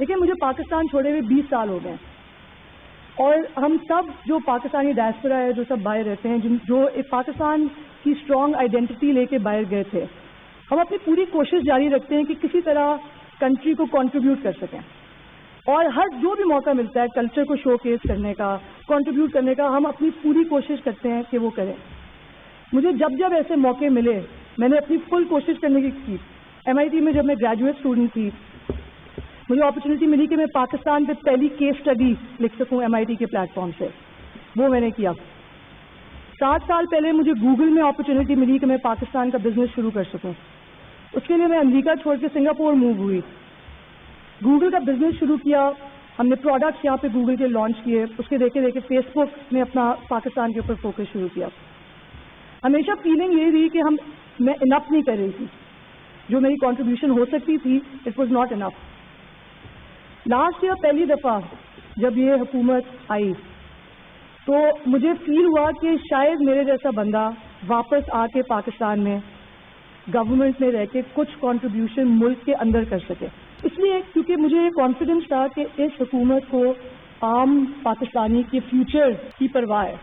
دیکھیں مجھے پاکستان چھوڑے ہوئے 20 سال ہو گئے اور ہم سب جو پاکستانی ڈائسپورا ہے جو سب باہر رہتے ہیں جو ایک پاکستان کی اسٹرانگ آئیڈینٹی لے کے باہر گئے تھے, ہم اپنی پوری کوشش جاری رکھتے ہیں کہ کسی طرح کنٹری کو کنٹریبیوٹ کر سکیں اور ہر جو بھی موقع ملتا ہے کلچر کو شو کیس کرنے کا, کنٹریبیوٹ کرنے کا, ہم اپنی پوری کوشش کرتے ہیں کہ وہ کریں. مجھے جب جب ایسے موقع ملے میں نے اپنی فل کوشش کرنے کی. MIT میں جب میں گریجویٹ اسٹوڈنٹ تھی مجھے اپرچونیٹی ملی کہ میں پاکستان پہ پہلی کیس اسٹڈی لکھ سکوں MIT کے پلیٹ فارم سے, وہ میں نے کیا. 7 سال پہلے مجھے گوگل میں اپرچونیٹی ملی کہ میں پاکستان کا بزنس شروع کر سکوں. اس کے لیے میں امریکہ چھوڑ کے سنگاپور موو ہوئی, گوگل کا بزنس شروع کیا. ہم نے پروڈکٹس یہاں پہ گوگل کے لانچ کیے. اس کے دیکھے دیکھے فیس بک نے اپنا پاکستان کے اوپر فوکس شروع کیا. ہمیشہ فیلنگ یہ رہی کہ میں انف نہیں کر رہی تھی, جو میری کنٹریبیوشن ہو سکتی تھی it was not enough. Last year پہلی دفعہ جب یہ حکومت آئی تو مجھے فیل ہوا کہ شاید میرے جیسا بندہ واپس آ کے پاکستان میں گورنمنٹ میں رہ کے کچھ کنٹریبیوشن ملک کے اندر کر سکے. اس لیے کیونکہ مجھے یہ کانفیڈنس تھا کہ اس حکومت کو عام پاکستانی کے فیوچر کی پرواہ ہے.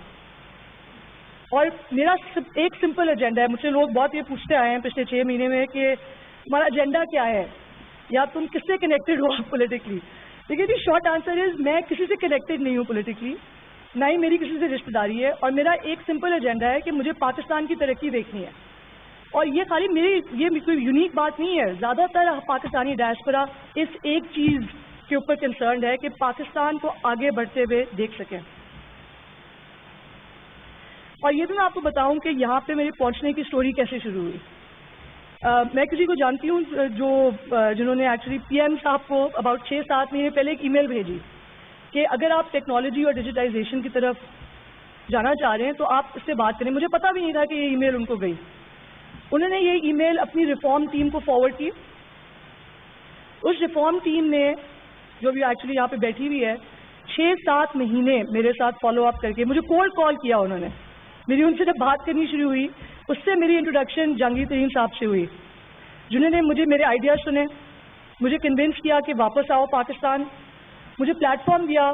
اور میرا ایک سمپل ایجنڈا ہے. مجھ سے لوگ بہت یہ پوچھتے آئے ہیں پچھلے 6 مہینے میں کہ ہمارا ایجنڈا کیا ہے یا تم کس سے کنیکٹڈ ہو پولیٹیکلی. دیکھیے جی شارٹ آنسر از میں کسی سے کنیکٹڈ نہیں ہوں پولیٹیکلی, نہ ہی میری کسی سے رشتہ داری ہے. اور میرا ایک سمپل ایجنڈا ہے کہ مجھے پاکستان کی ترقی دیکھنی ہے. اور یہ خالی یہ کوئی یونیک بات نہیں ہے. زیادہ تر پاکستانی ڈائسپورا اس ایک چیز کے اوپر کنسرنڈ ہے کہ پاکستان کو آگے بڑھتے ہوئے دیکھ سکیں. اور یہ بھی میں آپ کو بتاؤں کہ یہاں پہ میرے پہنچنے کی سٹوری کیسے شروع ہوئی. میں کسی کو جانتی ہوں جنہوں نے ایکچولی PM صاحب کو اباؤٹ 6-7 مہینے پہلے ایک ای میل بھیجی کہ اگر آپ ٹیکنالوجی اور ڈیجیٹائزیشن کی طرف جانا چاہ رہے ہیں تو آپ اس سے بات کریں. مجھے پتا بھی نہیں تھا کہ یہ ای میل ان کو گئی. انہوں نے یہ ای میل اپنی ریفارم ٹیم کو فارورڈ کی. اس ریفارم ٹیم نے جو بھی ایکچولی یہاں پہ بیٹھی ہوئی ہے 6-7 مہینے میرے ساتھ فالو اپ کر کے مجھے کولڈ کال کیا. انہوں نے میری ان سے جب بات کرنی شروع ہوئی اس سے میری انٹروڈکشن جہانگیر ترین صاحب سے ہوئی, جنہوں نے مجھے میرے آئیڈیاز سنے, مجھے کنونس کیا کہ واپس آؤ پاکستان, مجھے پلیٹ فارم دیا,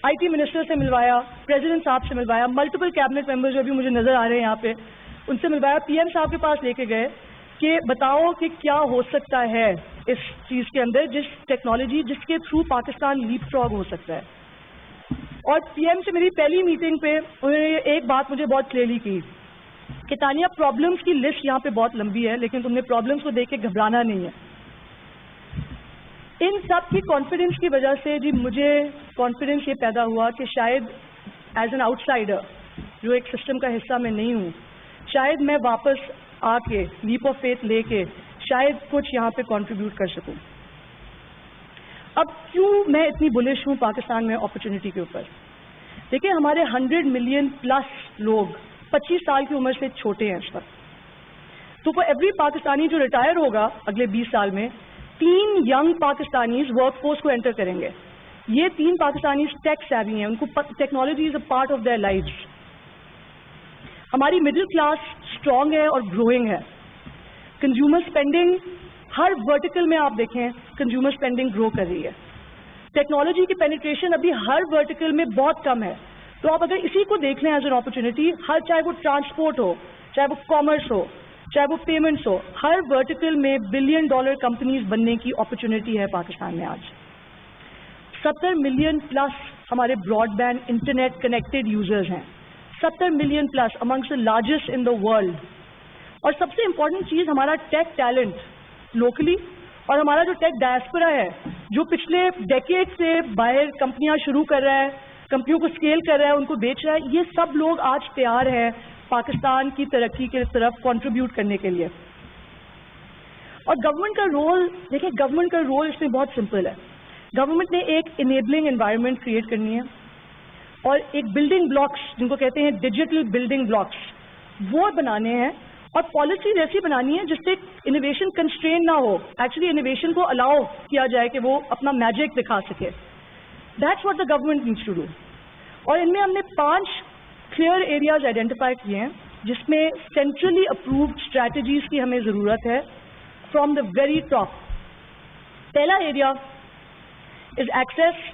IT منسٹر سے ملوایا, پریزیڈنٹ صاحب سے ملوایا, ملٹیپل کیبنٹ ممبر جو بھی مجھے نظر آ رہے ہیں یہاں پہ ان سے ملوایا, PM صاحب کے پاس لے کے گئے کہ بتاؤ کہ کیا ہو سکتا ہے اس چیز کے اندر, جس ٹیکنالوجی جس کے تھرو پاکستان لیپ فراگ ہو سکتا ہے. اور PM سے میری پہلی میٹنگ پہ انہوں نے ایک بات مجھے بہت کلیئرلی کی کہ تانیہ پرابلمس کی لسٹ یہاں پہ بہت لمبی ہے لیکن تم نے پرابلمس کو دیکھ کے گھبرانا نہیں ہے. ان سب کی کانفیڈنس کی وجہ سے جی مجھے کانفیڈنس یہ پیدا ہوا کہ شاید ایز این آؤٹ سائڈر جو ایک سسٹم کا حصہ میں نہیں ہوں, شاید میں واپس آ کے لیپ آف فیتھ لے کے شاید کچھ یہاں پہ کنٹریبیوٹ کر سکوں. اب کیوں میں اتنی بلش ہوں پاکستان میں اپرچونٹی کے اوپر؟ دیکھیں ہمارے 100 ملین پلس لوگ 25 سال کی عمر سے چھوٹے ہیں اس وقت. تو فار ایوری پاکستانی جو ریٹائر ہوگا اگلے 20 سال میں 3 ینگ پاکستانیز ورک فورس کو انٹر کریں گے. یہ 3 پاکستانیز ٹیک سیوی ہیں, ان کو technology is a part of their lives. ہماری مڈل کلاس اسٹرانگ ہے اور گروئنگ ہے. کنزیومر اسپینڈنگ ہر ورٹیکل میں آپ دیکھیں کنزیومر اسپینڈنگ گرو کر رہی ہے. ٹیکنالوجی کی پینیٹریشن ابھی ہر ورٹیکل میں بہت کم ہے. تو آپ اگر اسی کو دیکھ لیں ایز این اپرچونٹی, چاہے وہ ٹرانسپورٹ ہو, چاہے وہ کامرس ہو, چاہے وہ پیمنٹس ہو, ہر ورٹیکل میں $1 بلین کمپنیز بننے کی اپرچونٹی ہے پاکستان میں. آج 70 ملین پلس ہمارے broadband internet connected users ہیں, 70 million plus amongst the largest in the world. اور سب سے امپورٹنٹ چیز ہمارا ٹیک ٹیلنٹ لوکلی اور ہمارا جو ٹیک ڈائسپورا ہے جو پچھلے ڈیکیڈ سے باہر کمپنیاں شروع کر رہا ہے, کمپنیوں کو اسکیل کر رہا ہے, ان کو بیچ رہا ہے, یہ سب لوگ آج تیار ہیں پاکستان کی ترقی کی طرف کنٹریبیوٹ کرنے کے لیے. اور گورنمنٹ کا رول دیکھیں, گورنمنٹ کا رول اس میں بہت سمپل ہے. گورنمنٹ نے ایک انیبلنگ انوائرمنٹ کریٹ کرنی ہے اور ایک بلڈنگ بلاکس جن کو کہتے ہیں ڈیجیٹل بلڈنگ بلاکس وہ بنانے ہیں اور پالیسیز ایسی بنانی ہے جس سے انوویشن کنسٹرین نہ ہو, ایکچولی انوویشن کو الاؤ کیا جائے کہ وہ اپنا میجک دکھا سکے. That's what the government needs to do. اور ان میں ہم نے 5 کلیئر ایریاز آئیڈینٹیفائی کیے ہیں جس میں سینٹرلی اپرووڈ اسٹریٹجیز کی ہمیں ضرورت ہے فرام دا ویری ٹاپ. پہلا area is access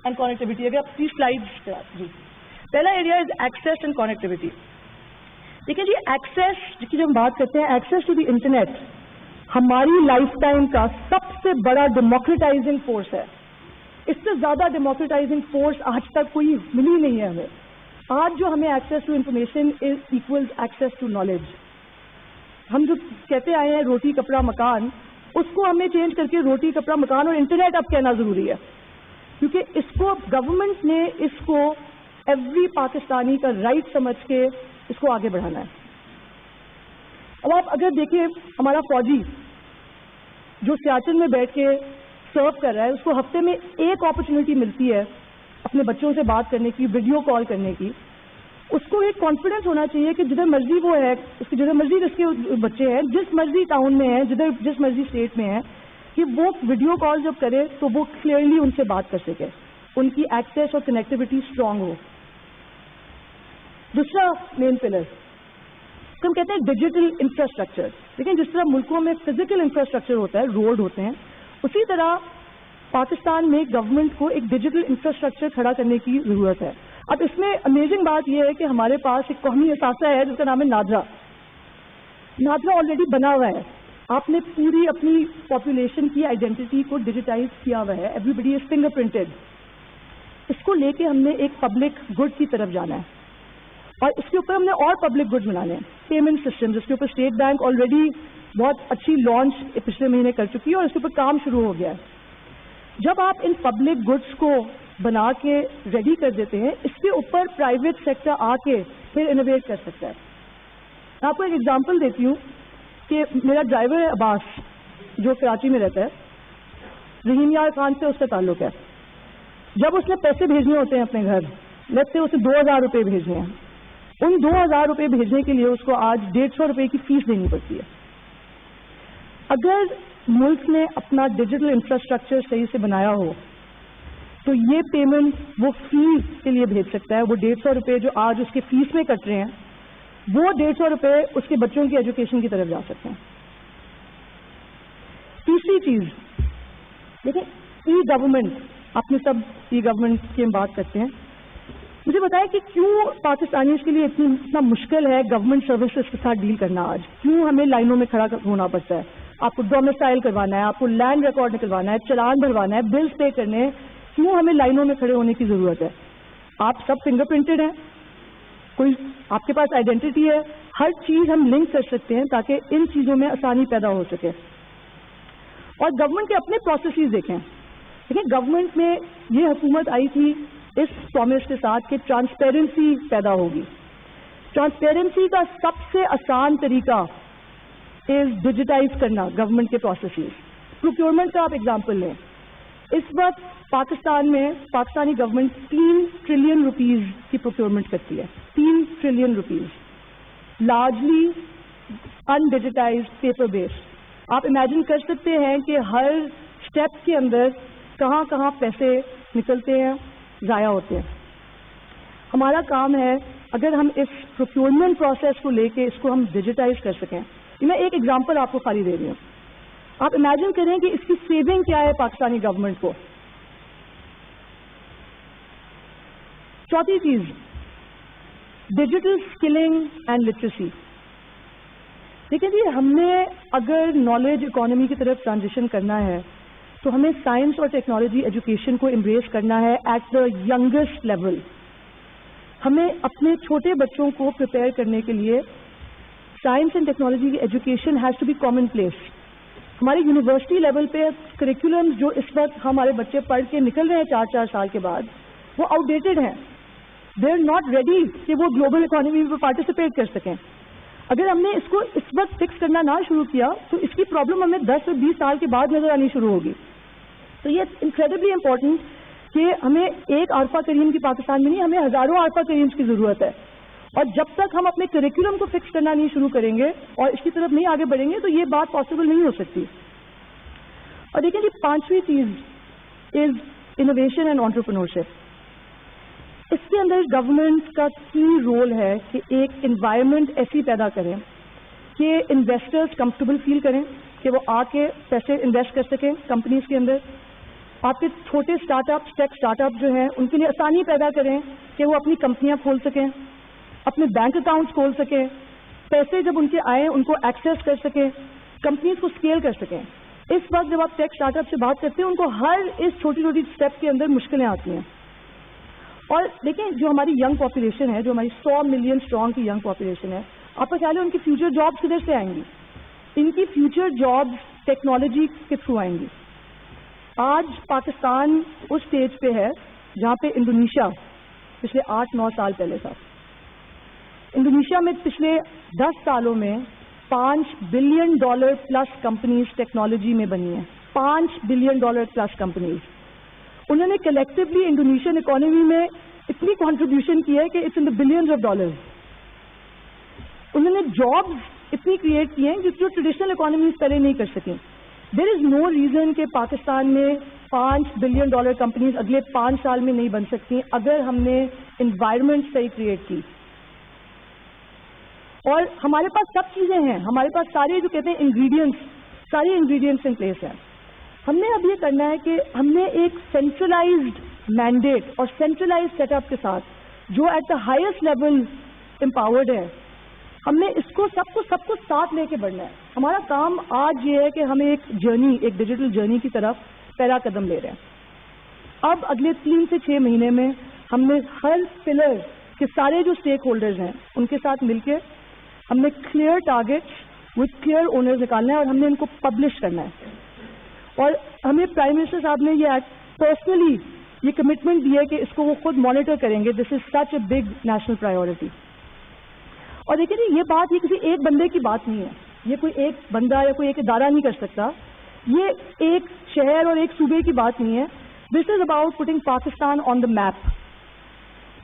and connectivity. اگر آپ 3 slides جی. پہلا ایریا از ایکسیس اینڈ کونیکٹیوٹی. دیکھیں جی, ایکسیس جس کی جب ہم بات کرتے ہیں, ایکسیس ٹو دی انٹرنیٹ ہماری لائف ٹائم کا سب سے بڑا ڈیموکریٹائزنگ فورس ہے. اس سے زیادہ ڈیموکریٹائزنگ فورس آج تک کوئی ملی نہیں ہے ہمیں. آج جو ہمیں access to information is equals access to knowledge. ہم جو کہتے آئے ہیں روٹی کپڑا مکان, اس کو ہمیں چینج کر کے روٹی کپڑا مکان اور انٹرنیٹ اب کہنا ضروری ہے, کیونکہ اس کو گورنمنٹ نے اس کو ایوری پاکستانی کا رائٹ سمجھ کے اس کو آگے بڑھانا ہے. اب آپ اگر دیکھیں ہمارا فوجی جو سیاچن میں بیٹھ کے سرو کر رہا ہے, اس کو ہفتے میں ایک اپرچونٹی ملتی ہے اپنے بچوں سے بات کرنے کی, ویڈیو کال کرنے کی. اس کو ایک کانفیڈنس ہونا چاہیے کہ جدھر مرضی وہ ہے, اس کی جدھر مرضی جس کے بچے ہیں, جس مرضی ٹاؤن میں ہیں, جس مرضی اسٹیٹ میں ہیں, کہ وہ ویڈیو کال جب کرے تو وہ کلیئرلی ان سے بات کر سکے, ان کی ایکسیس اور کنیکٹیوٹی اسٹرانگ ہو. دوسرا مین پلر ہم کہتے ہیں ڈیجیٹل انفراسٹرکچر. لیکن جس طرح ملکوں میں فزیکل انفراسٹرکچر ہوتا ہے, روڈ ہوتے ہیں, اسی طرح پاکستان میں گورنمنٹ کو ایک ڈیجیٹل انفراسٹرکچر کھڑا کرنے کی ضرورت ہے. اب اس میں امیزنگ بات یہ ہے کہ ہمارے پاس ایک قومی اثاثہ ہے جس کا نام ہے نادرا. نادرا آلریڈی بنا ہوا ہے. آپ نے پوری اپنی پاپولیشن کی آئیڈینٹی کو ڈیجیٹائز کیا ہوا ہے, ایوری بڈی از فنگر پرنٹڈ. اس کو لے کے ہم نے ایک پبلک گڈ کی طرف جانا ہے, اور اس کے اوپر ہم نے اور پبلک گڈ بنانے ہیں. پیمنٹ سسٹم جس کے اوپر اسٹیٹ بینک آلریڈی بہت اچھی لانچ پچھلے مہینے کر چکی ہے, اور اس کے اوپر کام شروع ہو گیا ہے. جب آپ ان پبلک گڈس کو بنا کے ریڈی کر دیتے ہیں, اس کے اوپر پرائیویٹ سیکٹر آ کے پھر انوویٹ کر سکتا ہے. میں آپ کو ایک ایگزامپل دیتی ہوں کہ میرا ڈرائیور ہے عباس, جو کراچی میں رہتا ہے. رحیم یار خان سے اس کا تعلق ہے. جب اس نے پیسے بھیجنے ہوتے ہیں اپنے گھر, لیٹس سے اسے 2000 روپے بھیجنے ہیں, ان 2000 روپے بھیجنے کے لیے اس کو آج 150 روپے کی فیس دینی پڑتی ہے. اگر ملک نے اپنا ڈیجیٹل انفراسٹرکچر صحیح سے بنایا ہو تو یہ پیمنٹ وہ فیس کے لیے بھیج سکتا ہے. وہ 150 روپے جو آج اس کے فیس میں کٹ رہے ہیں, وہ 150 روپے اس کے بچوں کی ایجوکیشن کی طرف جا سکتے ہیں. تیسری چیز دیکھیں, ای گورنمنٹ. آپ نے سب ای گورنمنٹ کی بات کرتے ہیں. مجھے بتائیں کہ کیوں پاکستانیوں کے لیے اتنا مشکل ہے گورنمنٹ سروسز کے ساتھ ڈیل کرنا آج. کیوں ہمیں لائنوں میں کھڑا ہونا پڑتا ہے. آپ کو ڈومیسائل کروانا ہے, آپ کو لینڈ ریکارڈ نکلوانا ہے, چلان بھروانا ہے, بلز پے کرنے ہیں. کیوں ہمیں لائنوں میں کھڑے ہونے کی ضرورت ہے؟ آپ سب فنگر پرنٹڈ ہیں, کوئی آپ کے پاس آئیڈینٹی ہے, ہر چیز ہم لنک کر سکتے ہیں تاکہ ان چیزوں میں آسانی پیدا ہو سکے. اور گورنمنٹ کے اپنے پروسیسز دیکھیں. دیکھیں گورنمنٹ میں یہ حکومت آئی تھی اس پرومس کے ساتھ کہ ٹرانسپیرنسی پیدا ہوگی. ٹرانسپیرنسی کا سب سے آسان طریقہ از ڈیجیٹائز کرنا گورنمنٹ کے پروسیسز. پروکیورمنٹ کا آپ ایگزامپل لیں. اس وقت پاکستان میں پاکستانی گورنمنٹ 3 ٹریلین روپیز کی پروکیورمنٹ کرتی ہے. 3 ٹریلین روپیز, لارجلی ان ڈیجیٹائز پیپر بیس. آپ امیجن کر سکتے ہیں کہ ہر اسٹیپ کے اندر کہاں کہاں پیسے نکلتے ہیں, ضائع ہوتے ہیں. ہمارا کام ہے اگر ہم اس پروکیورمنٹ پروسیس کو لے کے اس کو ہم ڈیجیٹائز کر سکیں. میں ایک ایگزامپل آپ کو خالی دے رہی ہوں. آپ امیجن کریں کہ اس کی سیونگ کیا ہے پاکستانی گورنمنٹ کو. چوتھی چیز, ڈیجیٹل اسکلنگ اینڈ لٹریسی. دیکھیں جی, ہم نے اگر نالج اکانومی کی طرف ٹرانزیشن کرنا ہے تو ہمیں سائنس اور ٹیکنالوجی ایجوکیشن کو امبریس کرنا ہے ایٹ دا ینگسٹ لیول. ہمیں اپنے چھوٹے بچوں کو پریپیئر کرنے کے لیے سائنس اینڈ ٹیکنالوجی کی education has to be commonplace. ہماری یونیورسٹی لیول پہ کریکولم جو اس وقت ہمارے بچے پڑھ کے نکل رہے ہیں 4 سال کے بعد, وہ آؤٹ ڈیٹڈ ہیں. دے آر ناٹ ریڈی کہ وہ گلوبل اکانومی میں پارٹیسپیٹ کر سکیں. اگر ہم نے اس کو اس وقت فکس کرنا نہ شروع کیا تو اس کی پرابلم ہمیں 10 سے 20 سال کے بعد نظر آنی شروع ہوگی. تو یہ انکریڈبلی امپورٹنٹ کہ ہمیں ایک عارفہ کریم کی پاکستان میں نہیں, ہمیں ہزاروں عارفہ کریمز کی ضرورت ہے. اور جب تک ہم اپنے کریکولم کو فکس کرنا نہیں شروع کریں گے اور اس کی طرف نہیں آگے بڑھیں گے تو یہ بات پاسبل نہیں ہو سکتی. اور دیکھیں جی, 5ویں چیز از انوویشن اینڈ انٹرپرینورشپ. اس کے اندر گورنمنٹ کا کی رول ہے کہ ایک انوائرمنٹ ایسی پیدا کریں کہ انویسٹرز کمفرٹیبل فیل کریں کہ وہ آ کے پیسے انویسٹ کر سکیں کمپنیز کے اندر. آپ کے چھوٹے اسٹارٹ اپ ٹیک اسٹارٹ اپ جو ہیں ان کے لیے آسانی پیدا کریں کہ وہ اپنی کمپنیاں کھول سکیں, اپنے بینک اکاؤنٹس کھول سکیں, پیسے جب ان کے آئیں ان کو ایکسیس کر سکیں, کمپنیز کو اسکیل کر سکیں. اس وقت جب آپ ٹیک اسٹارٹ اپ سے بات کرتے ہیں ان کو ہر اس چھوٹی چھوٹی اسٹیپ کے اندر مشکلیں آتی ہیں. اور دیکھیں جو ہماری ینگ پاپولیشن ہے, جو ہماری 100 ملین اسٹرانگ کی ینگ پاپولیشن ہے, آپ کا خیال ہے ان کی فیوچر جابس کدھر سے آئیں گی؟ ان کی فیوچر جابس ٹیکنالوجی کے تھرو آئیں گی. آج پاکستان اس اسٹیج پہ ہے جہاں پہ انڈونیشیا پچھلے 8-9 سال پہلے تھا. انڈونیشیا میں پچھلے 10 سالوں میں $5 بلین پلس کمپنیز ٹیکنالوجی میں بنی ہیں. $5 بلین پلس کمپنیز. انہوں نے کلیکٹیولی انڈونیشین اکانومی میں اتنی کنٹریبیوشن کی ہے کہ it's in the billions of dollars. انہوں نے جابس اتنی کریٹ کی ہیں جو ٹریڈیشنل اکانومیز پہلے نہیں کر سکیں. دیر از نو ریزن کہ پاکستان میں $5 بلین کمپنیز اگلے 5 سال میں نہیں بن سکتی اگر ہم نے انوائرمنٹ صحیح کریٹ کی. اور ہمارے پاس سب چیزیں ہیں, ہمارے پاس سارے جو کہتے ہیں انگریڈینٹس, سارے انگریڈینٹس ان پلیس ہیں. ہم نے اب یہ کرنا ہے کہ ہم نے ایک سینٹرلائزڈ مینڈیٹ اور سینٹرلائزڈ سیٹ اپ کے ساتھ جو at the highest level empowered ہے, ہم نے اس کو سب کو ساتھ لے کے بڑھنا ہے. ہمارا کام آج یہ ہے کہ ہم ایک ڈیجیٹل جرنی کی طرف پہلا قدم لے رہے ہیں. اب اگلے 3 سے 6 مہینے میں ہم نے ہر پلر کے سارے جو اسٹیک ہولڈرز ہیں ان کے ساتھ مل کے ہم نے clear target with clear owners نکالنا ہے اور ہم نے ان کو پبلش کرنا ہے. اور ہمیں پرائم منسٹر صاحب نے یہ پرسنلی یہ کمٹمنٹ دی ہے کہ اس کو وہ خود مانیٹر کریں گے. دس از سچ اے بگ نیشنل پرائیورٹی. اور دیکھیں یہ بات یہ کسی ایک بندے کی بات نہیں ہے, یہ کوئی ایک بندہ یا کوئی ایک ادارہ نہیں کر سکتا, یہ ایک شہر اور ایک صوبے کی بات نہیں ہے. This is about putting Pakistan on the map.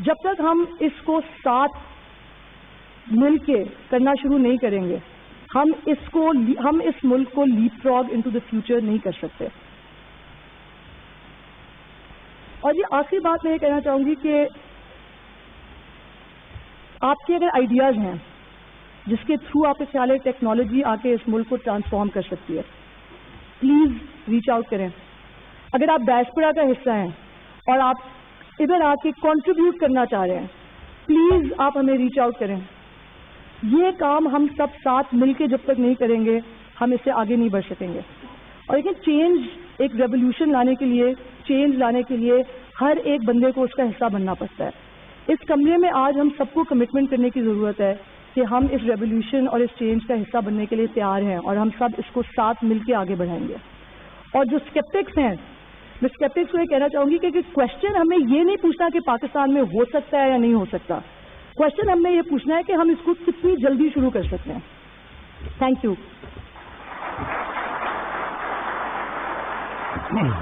جب تک ہم اس کو ساتھ مل کے کرنا شروع نہیں کریں گے ہم اس ملک کو لیپ فراگ انٹو دا فیوچر نہیں کر سکتے. اور یہ آخری بات میں یہ کہنا چاہوں گی کہ آپ کے اگر آئیڈیاز ہیں جس کے تھرو آپ کے خیال ہے ٹیکنالوجی آ کے اس ملک کو ٹرانسفارم کر سکتی ہے, پلیز ریچ آؤٹ کریں. اگر آپ ڈائسپورا کا حصہ ہیں اور آپ ادھر آ کے کنٹریبیوٹ کرنا چاہ رہے ہیں, پلیز آپ ہمیں ریچ آؤٹ کریں. یہ کام ہم سب ساتھ مل کے جب تک نہیں کریں گے ہم اس سے آگے نہیں بڑھ سکیں گے. اور لیکن چینج, ایک ریولیوشن لانے کے لیے, چینج لانے کے لیے ہر ایک بندے کو اس کا حصہ بننا پڑتا ہے. اس کمرے میں آج ہم سب کو کمٹمنٹ کرنے کی ضرورت ہے کہ ہم اس ریولیوشن اور اس چینج کا حصہ بننے کے لیے تیار ہیں اور ہم سب اس کو ساتھ مل کے آگے بڑھائیں گے. اور جو اسکیپٹکس ہیں, میں اسکیپٹکس کو یہ کہنا چاہوں گی کہ کوشچن ہمیں یہ نہیں پوچھنا کہ پاکستان میں ہو سکتا ہے یا نہیں ہو سکتا. کوشچن ہم نے یہ پوچھنا ہے کہ ہم اس کو کتنی جلدی شروع کر سکتے ہیں. Thank you.